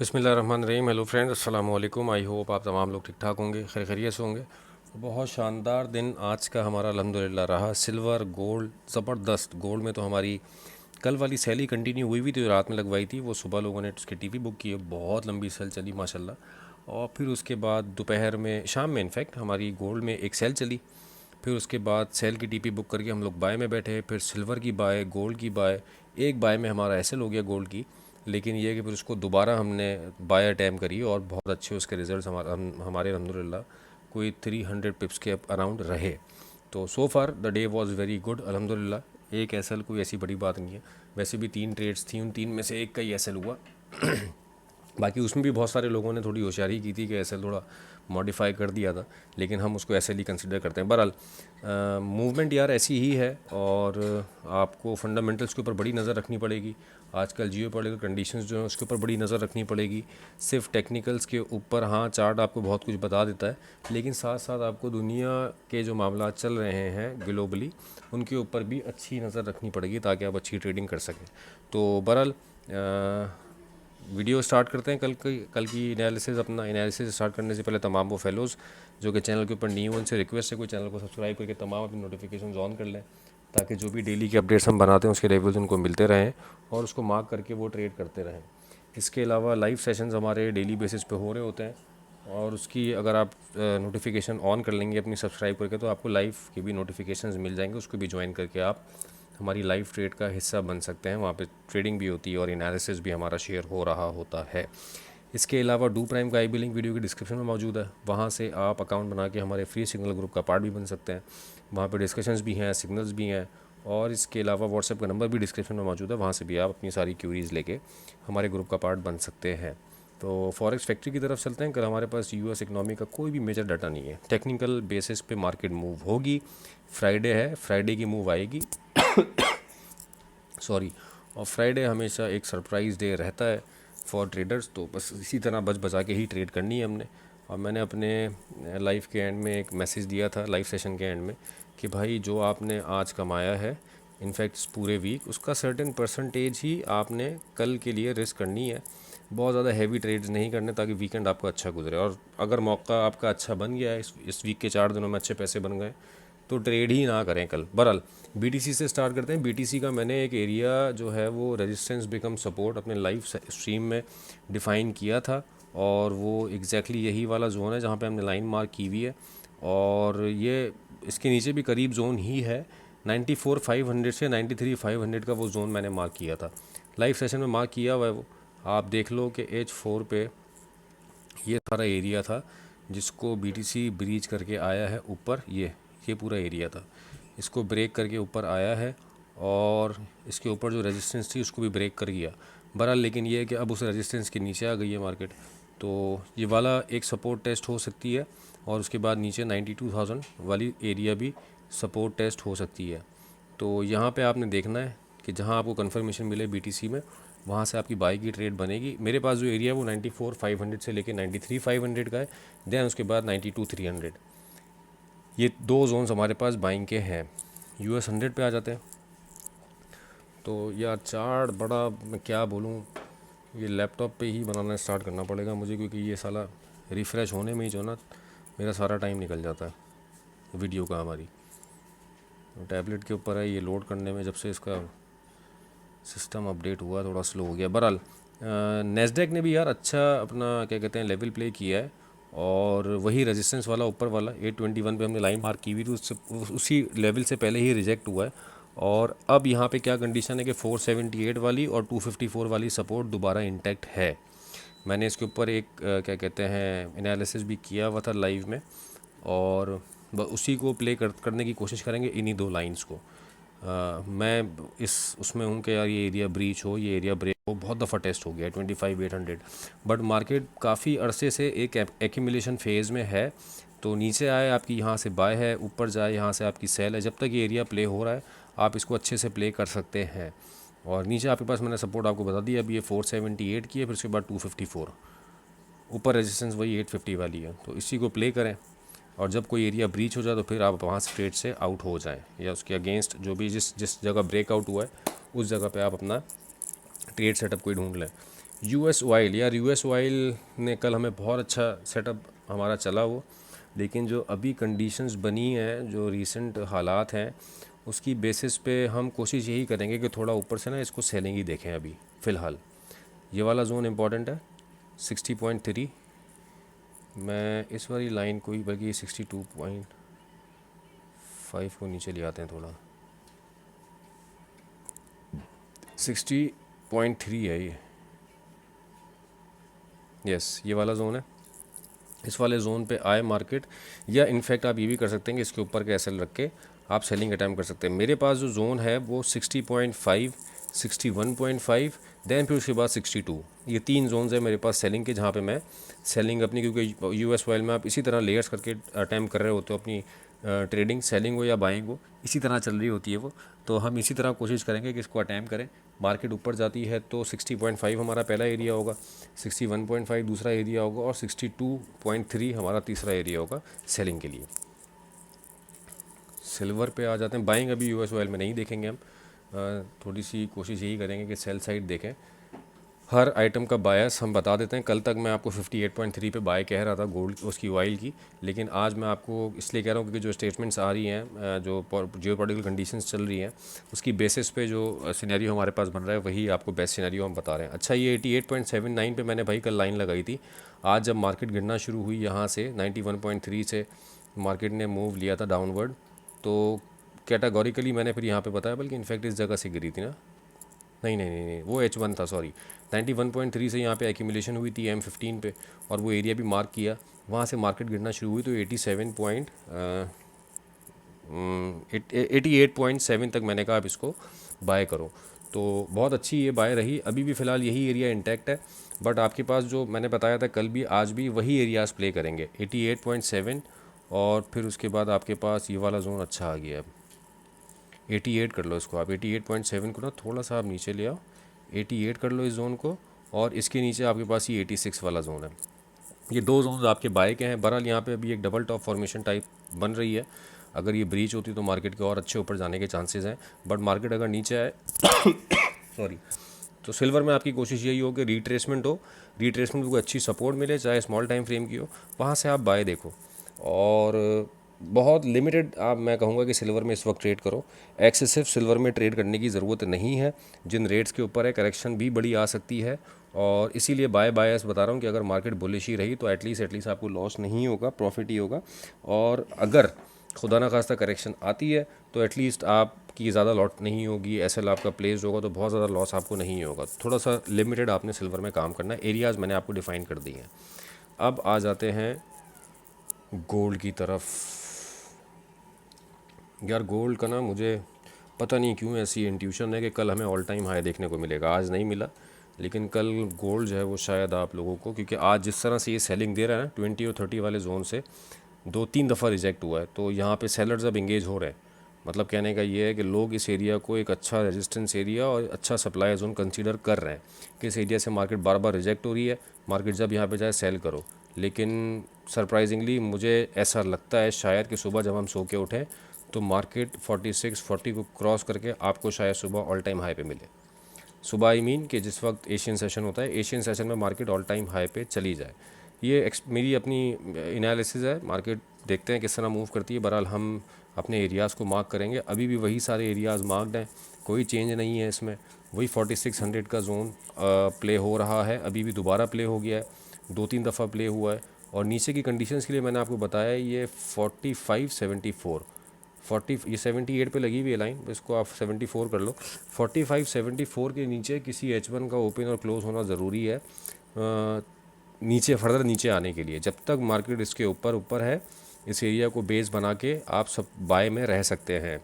बिस्मिल्लाहिर्रहमानिर्रहीम। Hello friends, अस्सलाम वालेकुम। आई होप आप तमाम लोग ठीक ठाक होंगे, खैर खैरियत से होंगे। बहुत शानदार दिन आज का हमारा अल्हम्दुलिल्लाह रहा। सिल्वर गोल्ड ज़बरदस्त। गोल्ड में तो हमारी कल वाली सेल ही कंटिन्यू हुई हुई थी, जो रात में लगवाई थी, वो सुबह लोगों ने उसकी टीवी बुक की है। बहुत लंबी सेल चली माशाल्लाह। और फिर उसके बाद दोपहर में, शाम में इनफैक्ट, हमारी गोल्ड में एक सेल चली। फिर उसके बाद सेल की टीपी बुक करके हम लोग बाय में बैठे, फिर सिल्वर की बाय, गोल्ड की बाय। एक बाय में हमारा एसएल हो गया गोल्ड की, लेकिन ये कि फिर उसको दोबारा हमने बाय अटैम्प करी और बहुत अच्छे उसके रिजल्ट्स हमारे अल्हम्दुलिल्लाह कोई 300 पिप्स के अराउंड रहे। तो so far the day was very good अल्हम्दुलिल्लाह। एक एसएल कोई ऐसी बड़ी बात नहीं है। वैसे भी 3 ट्रेड्स थी, उन 3 में से एक का ही एसएल हुआ। बाकी उसमें भी बहुत सारे लोगों ने थोड़ी होशियारी की थी कि एसएल थोड़ा मॉडिफाई कर दिया था, लेकिन हम उसको एसएल ही कंसिडर करते हैं। बहरहाल मूवमेंट यार ऐसी ही है, और आपको फंडामेंटल्स के ऊपर बड़ी नज़र रखनी पड़ेगी। आजकल जियोपॉलिटिकल कंडीशंस जो हैं उसके ऊपर बड़ी नज़र रखनी पड़ेगी। सिर्फ टेक्निकल्स के ऊपर, हाँ, चार्ट आपको बहुत कुछ बता देता है, लेकिन साथ साथ आपको दुनिया के जो मामला चल रहे हैं ग्लोबली, उनके ऊपर भी अच्छी नज़र रखनी पड़ेगी ताकि आप अच्छी ट्रेडिंग कर सकें। तो बहरहाल वीडियो स्टार्ट करते हैं। कल की एनालिसिस। अपना एनालिसिस स्टार्ट करने से पहले तमाम वो फेलोज़ जो कि चैनल के ऊपर न्यू, उनसे रिक्वेस्ट है कोई चैनल को सब्सक्राइब करके तमाम अपनी नोटिफिकेशन ऑन कर लें, ताकि जो भी डेली के अपडेट्स हम बनाते हैं उसके रिव्यूज़ उनको मिलते रहें और उसको मार्क करके वो ट्रेड करते रहें। इसके अलावा लाइव सेशंस हमारे डेली बेसिस पे हो रहे होते हैं, और उसकी अगर आप नोटिफिकेशन ऑन कर लेंगे अपनी सब्सक्राइब करके, तो आपको लाइव के भी नोटिफिकेशंस मिल जाएंगे। उसको भी ज्वाइन करके आप हमारी लाइव ट्रेड का हिस्सा बन सकते हैं। वहाँ पे ट्रेडिंग भी होती है और एनालिसिस भी हमारा शेयर हो रहा होता है। इसके अलावा डू प्राइम का IB लिंक वीडियो की डिस्क्रिप्शन में मौजूद है। वहाँ से आप अकाउंट बना के हमारे फ्री सिग्नल ग्रुप का पार्ट भी बन सकते हैं। वहाँ पे डिस्कशंस भी हैं, सिग्नल्स भी हैं, और इसके अलावा व्हाट्सएप का नंबर भी डिस्क्रिप्शन में मौजूद है। वहाँ से भी आप अपनी सारी क्यूरीज़ लेके हमारे ग्रुप का पार्ट बन सकते हैं। तो फॉरेक्स फैक्ट्री की तरफ चलते हैं। कल हमारे पास US इकनॉमी का कोई भी मेजर डाटा नहीं है। टेक्निकल बेसिस पे मार्केट मूव होगी। फ्राइडे है, फ्राइडे की मूव आएगी। सॉरी। और फ्राइडे हमेशा एक सरप्राइज़ डे रहता है फॉर ट्रेडर्स, तो बस इसी तरह बच बचा के ही ट्रेड करनी है हमने। और मैंने अपने लाइफ के एंड में एक मैसेज दिया था, लाइव सेशन के एंड में, कि भाई जो आपने आज कमाया है, इनफैक्ट इस पूरे वीक, उसका सर्टेन परसेंटेज ही आपने कल के लिए रिस्क करनी है। बहुत ज़्यादा हैवी ट्रेड्स नहीं करने, ताकि वीकेंड आपका अच्छा गुजरे। और अगर मौका आपका अच्छा बन गया है, इस वीक के 4 दिनों में अच्छे पैसे बन गए, तो ट्रेड ही ना करें कल। बहरहाल BTC से स्टार्ट करते हैं। BTC का मैंने एक एरिया जो है वो रेजिस्टेंस बिकम सपोर्ट अपने लाइव स्ट्रीम में डिफ़ाइन किया था, और वो एग्जैक्टली यही वाला जोन है जहाँ पे हमने लाइन मार्क की हुई है, और ये इसके नीचे भी करीब जोन ही है। 94,500 से 93,500 का वो जोन मैंने मार्क किया था, लाइव सेशन में मार्क किया हुआ है वो। आप देख लो कि H4 पे ये सारा एरिया था जिसको BTC ब्रीच करके आया है ऊपर। ये पूरा एरिया था, इसको ब्रेक करके ऊपर आया है, और इसके ऊपर जो रेजिस्टेंस थी उसको भी ब्रेक कर गया। बहरहाल लेकिन ये है कि अब उस रेजिस्टेंस के नीचे आ गई है मार्केट, तो ये वाला एक सपोर्ट टेस्ट हो सकती है, और उसके बाद नीचे 92,000 वाली एरिया भी सपोर्ट टेस्ट हो सकती है। तो यहाँ पे आपने देखना है कि जहाँ आपको कंफर्मेशन मिले BTC में, वहाँ से आपकी बाई की ट्रेड बनेगी। मेरे पास जो एरिया है वो 94,500 से लेके 93,500 का है, देन उसके बाद 92,300। ये दो जोन्स हमारे पास बाइंग के हैं। US 100 पे आ जाते हैं। तो यार चार्ट बड़ा, मैं क्या बोलूँ, ये लैपटॉप पे ही बनाना स्टार्ट करना पड़ेगा मुझे, क्योंकि ये साला रिफ़्रेश होने में ही जो ना मेरा सारा टाइम निकल जाता है वीडियो का हमारी। तो टैबलेट के ऊपर है, ये लोड करने में जब से इसका सिस्टम अपडेट हुआ थोड़ा स्लो हो गया। बहरहाल नेस्डेक ने भी यार अच्छा अपना क्या कहते हैं लेवल प्ले किया है, और वही रेजिस्टेंस वाला ऊपर वाला 821 पे हमने लाइन मार्क की हुई थी, उससे उसी लेवल से पहले ही रिजेक्ट हुआ है। और अब यहाँ पे क्या कंडीशन है कि 478 वाली और 254 वाली सपोर्ट दोबारा इंटैक्ट है। मैंने इसके ऊपर एक क्या कहते हैं एनालिसिस भी किया हुआ था लाइव में, और उसी को प्ले करने की कोशिश करेंगे, इन्हीं दो लाइंस को। मैं इस उसमें हूँ कि यार ये एरिया ब्रीच हो, ये एरिया ब्रेक हो। बहुत दफ़ा टेस्ट हो गया है 25,800, बट मार्केट काफ़ी अरसे से एक एक्यूमुलेशन फेज़ में है। तो नीचे आए आपकी यहाँ से बाय है, ऊपर जाए यहाँ से आपकी सेल है। जब तक ये एरिया प्ले हो रहा है आप इसको अच्छे से प्ले कर सकते हैं। और नीचे आपके पास मैंने सपोर्ट आपको बता दिया, अभी ये 478 की है, फिर उसके बाद 254, ऊपर रेजिस्टेंस वही 850 वाली है। तो इसी को प्ले करें, और जब कोई एरिया ब्रीच हो जाए तो फिर आप वहाँ से ट्रेड से आउट हो जाएं, या उसके अगेंस्ट जो भी जिस जिस जगह ब्रेकआउट हुआ है उस जगह पे आप अपना ट्रेड सेटअप कोई ढूंढ लें। यूएस ऑयल, यार यूएस ऑयल ने कल हमें बहुत अच्छा सेटअप हमारा चला वो, लेकिन जो अभी कंडीशंस बनी हैं, जो रीसेंट हालात हैं, उसकी बेसिस पे हम कोशिश यही करेंगे कि थोड़ा ऊपर से ना इसको सेलिंग ही देखें अभी फ़िलहाल। ये वाला जोन इम्पॉर्टेंट है 60.3। मैं इस वाली लाइन को ही, बल्कि 62.5 को नीचे ले आते हैं थोड़ा। 60.3 है ये, यस ये वाला जोन है। इस वाले जोन पे आए मार्केट, या इनफैक्ट आप ये भी कर सकते हैं कि इसके ऊपर के एसएल रख के आप सेलिंग अटैम्प्ट कर सकते हैं। मेरे पास जो जोन है वो 60.5, 61.5, देन फिर उसके बाद 62, ये 3 जोन्स है मेरे पास सेलिंग के, जहाँ पे मैं सेलिंग अपनी, क्योंकि यूएस ऑयल में आप इसी तरह लेयर्स करके अटैम्प्ट कर रहे होते हो अपनी ट्रेडिंग, सेलिंग हो या बाइंग हो, इसी तरह चल रही होती है वो। तो हम इसी तरह कोशिश करेंगे कि इसको अटैम्प्ट करें। मार्केट ऊपर जाती है तो 60.5 हमारा पहला एरिया होगा, 61.5 दूसरा एरिया होगा, और 62.3 हमारा तीसरा एरिया होगा सेलिंग के लिए। सिल्वर पे आ जाते हैं। बाइंग अभी यूएस ऑयल में नहीं देखेंगे हम, थोड़ी सी कोशिश यही करेंगे कि सेल साइड देखें। हर आइटम का बायस हम बता देते हैं। कल तक मैं आपको 58.3 पे बाय कह रहा था गोल्ड, उसकी ऑयल की, लेकिन आज मैं आपको इसलिए कह रहा हूँ क्योंकि जो स्टेटमेंट्स आ रही हैं, जो जियोपॉलिटिकल कंडीशंस चल रही हैं, उसकी बेसिस पे जो सिनेरियो हमारे पास बन रहा है वही आपको बेस्ट सिनेरियो हम बता रहे हैं। अच्छा, ये 88.79 पे मैंने भाई कल लाइन लगाई थी। आज जब मार्केट गिरना शुरू हुई यहाँ से 91.3 से मार्केट ने मूव लिया था डाउनवर्ड, तो कैटेगोरिकली मैंने फिर यहाँ पे बताया, बल्कि इनफैक्ट इस जगह से गिरी थी ना, नहीं नहीं नहीं नहीं, वो H1 था, सॉरी। 91.3 से यहाँ पे एक्यूमुलेशन हुई थी M15 पे, और वो एरिया भी मार्क किया, वहाँ से मार्केट गिरना शुरू हुई तो 88.7 तक मैंने कहा आप इसको बाय करो। तो बहुत अच्छी ये बाय रही। अभी भी फ़िलहाल यही एरिया इंटैक्ट है, बट आपके पास जो मैंने बताया था कल भी, आज भी वही एरियाज़ प्ले करेंगे 88.7, और फिर उसके बाद आपके पास ये वाला जोन अच्छा आ गया है। 88 कर लो इसको आप, 88.7 को ना थोड़ा सा आप नीचे ले आओ, 88 कर लो इस जोन को, और इसके नीचे आपके पास ये 86 वाला जोन है। ये 2 जोन आपके बाय के हैं। बहरहाल यहाँ पे अभी एक डबल टॉप फॉर्मेशन टाइप बन रही है। अगर ये ब्रीच होती तो मार्केट के और अच्छे ऊपर जाने के चांसेस हैं, बट मार्केट अगर नीचे आए सॉरी, तो सिल्वर में आपकी कोशिश यही हो कि रिट्रेसमेंट हो, रिट्रेसमेंट को अच्छी सपोर्ट मिले, चाहे स्मॉल टाइम फ्रेम की हो, वहाँ से आप बाय देखो। और बहुत लिमिटेड आप, मैं कहूँगा कि सिल्वर में इस वक्त ट्रेड करो। एक्सेसिव सिल्वर में ट्रेड करने की ज़रूरत नहीं है, जिन रेट्स के ऊपर है करेक्शन भी बड़ी आ सकती है, और इसीलिए बायस बता रहा हूँ कि अगर मार्केट बुलिश ही रही तो एटलीस्ट आपको लॉस नहीं होगा, प्रॉफिट ही होगा। और अगर खुदा ना खास्ता करेक्शन आती है तो एटलीस्ट आपकी ज़्यादा लॉट नहीं होगी, एसएल आपका प्लेस्ड होगा, तो बहुत ज़्यादा लॉस आपको नहीं होगा। थोड़ा सा लिमिटेड आपने सिल्वर में काम करना है। एरियाज़ मैंने आपको डिफ़ाइन कर दिए हैं। अब आ जाते हैं गोल्ड की तरफ। यार गोल्ड का ना मुझे पता नहीं क्यों ऐसी इंट्यूशन है कि कल हमें ऑल टाइम हाई देखने को मिलेगा। आज नहीं मिला, लेकिन कल गोल्ड जो है वो शायद आप लोगों को, क्योंकि आज जिस तरह से ये सेलिंग दे रहा है ना 20 और 30 वाले जोन से 2-3 दफ़ा रिजेक्ट हुआ है, तो यहाँ पे सेलर्स अब इंगेज हो रहे हैं। मतलब कहने का ये है कि लोग इस एरिया को एक अच्छा रेजिस्टेंस एरिया और अच्छा सप्लाई जोन कंसीडर कर रहे हैं कि इस एरिया से मार्केट बार बार रिजेक्ट हो रही है, मार्केट जब यहाँ पे जाए सेल करो। लेकिन सरप्राइजिंगली मुझे ऐसा लगता है शायद कि सुबह जब हम सो के उठें तो मार्केट 46-40 को क्रॉस करके आपको शायद सुबह ऑल टाइम हाई पे मिले। सुबह आई मीन कि जिस वक्त एशियन सेशन होता है, एशियन सेशन में मार्केट ऑल टाइम हाई पे चली जाए। ये मेरी अपनी एनालिसिस है। मार्केट देखते हैं किस तरह मूव करती है। बहरहाल हम अपने एरियाज़ को मार्क करेंगे। अभी भी वही सारे एरियाज़ मार्क्ड हैं, कोई चेंज नहीं है इसमें। वही 4600 का जोन प्ले हो रहा है, अभी भी दोबारा प्ले हो गया है, 2-3 दफ़ा प्ले हुआ है। और नीचे की कंडीशंस के लिए मैंने आपको बताया ये 4574, 40, ये 78 पे लगी हुई है लाइन, इसको आप 74 कर लो। 45-74 के नीचे किसी H1 का ओपन और क्लोज होना ज़रूरी है नीचे, फर्दर नीचे आने के लिए। जब तक मार्केट इसके ऊपर है, इस एरिया को बेस बना के आप सब बाय में रह सकते हैं।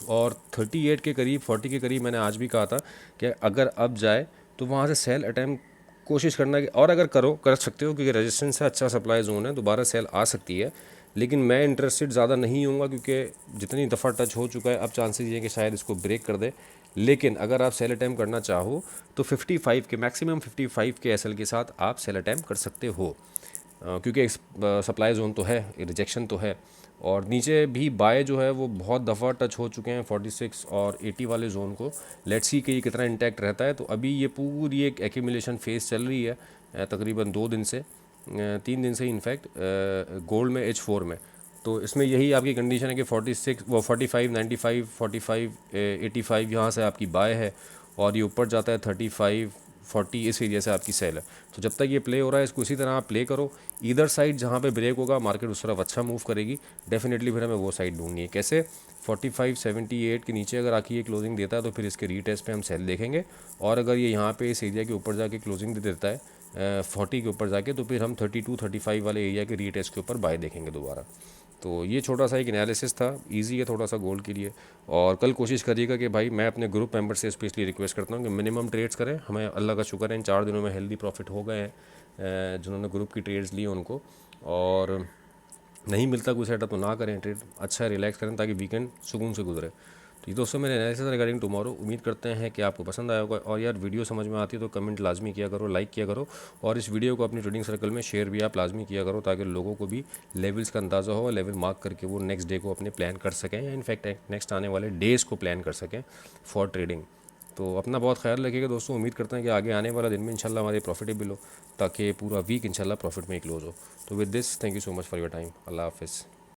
और 38 के करीब, 40 के करीब मैंने आज भी कहा था कि अगर अब जाए तो वहाँ से सेल अटैम्प्ट कोशिश करना कि, और अगर कर सकते हो क्योंकि रेजिस्टेंस है, अच्छा सप्लाई जोन है, दोबारा सेल आ सकती है। लेकिन मैं इंटरेस्टेड ज़्यादा नहीं हूँगा क्योंकि जितनी दफ़ा टच हो चुका है, अब चांसेस ये कि शायद इसको ब्रेक कर दे। लेकिन अगर आप सेल अटैम्प्ट करना चाहो तो 55 के, मैक्सिमम 55 के एसएल के साथ आप सेल अटैम्प्ट कर सकते हो। क्योंकि सप्लाई जोन तो है, रिजेक्शन तो है, और नीचे भी बाय जो है वो बहुत दफ़ा टच हो चुके हैं 46 और 80 वाले जोन को। लेट्स सी कि ये कितना इंटैक्ट रहता है। तो अभी ये पूरी एक एक्यूमुलेशन फेज़ चल रही है तकरीबन 2 दिन से, 3 दिन से इनफैक्ट, गोल्ड में H4 में। तो इसमें यही आपकी कंडीशन है कि 46 वो 45 95 45 85 यहाँ से आपकी बाय है, और ये ऊपर जाता है 35 40, इस एरिया से आपकी सेल है। तो जब तक ये प्ले हो रहा है इसको इसी तरह आप प्ले करो। इधर साइड जहाँ पे ब्रेक होगा मार्केट उस तरफ अच्छा मूव करेगी डेफिनेटली। फिर हमें वो साइड ढूंढनी है। कैसे? 45 78 के नीचे अगर आके ये क्लोजिंग देता है तो फिर इसके रीटेस्ट पे हम सेल देखेंगे, और अगर ये यहाँ पे इस एरिया के ऊपर जाके क्लोजिंग दे देता है 40 के ऊपर जाके, तो फिर हम 32 35 वाले एरिया के रीटेस्ट के ऊपर बाय देखेंगे दोबारा। तो ये छोटा सा एक एनालिसिस था, इजी है थोड़ा सा गोल्ड के लिए। और कल कोशिश करिएगा कि भाई, मैं अपने ग्रुप मेंबर से स्पेशली रिक्वेस्ट करता हूँ कि मिनिमम ट्रेड्स करें। हमें अल्लाह का शुक्र है इन 4 दिनों में हेल्दी प्रॉफिट हो गए हैं जिन्होंने ग्रुप की ट्रेड्स ली उनको। और नहीं मिलता कोई सेटअप तो ना करें ट्रेड, अच्छा रिलैक्स करें ताकि वीकेंड सुकून से गुजरे। तो ये दोस्तों मेरे एनालिसिस रिगार्डिंग टुमारो। उम्मीद करते हैं कि आपको पसंद आया होगा। और यार, वीडियो समझ में आती है तो कमेंट लाजमी किया करो, लाइक किया करो, और इस वीडियो को अपनी ट्रेडिंग सर्कल में शेयर भी आप लाजमी किया करो, ताकि लोगों को भी लेवल्स का अंदाज़ा हो, लेवल मार्क करके वो नेक्स्ट डे को अपने प्लान कर सकें, या इनफैक्ट नेक्स्ट आने वाले डेज़ को प्लान कर सकें फॉर ट्रेडिंग। तो अपना बहुत ख्याल रखिएगा दोस्तों। उम्मीद करते हैं कि आगे आने वाला दिन में इंशाल्लाह हमारे प्रॉफिटेबल हो, ताकि पूरा वीक इंशाल्लाह प्रॉफिट में ही क्लोज हो। तो with this, thank you so much for your time. अल्लाह हाफिज़।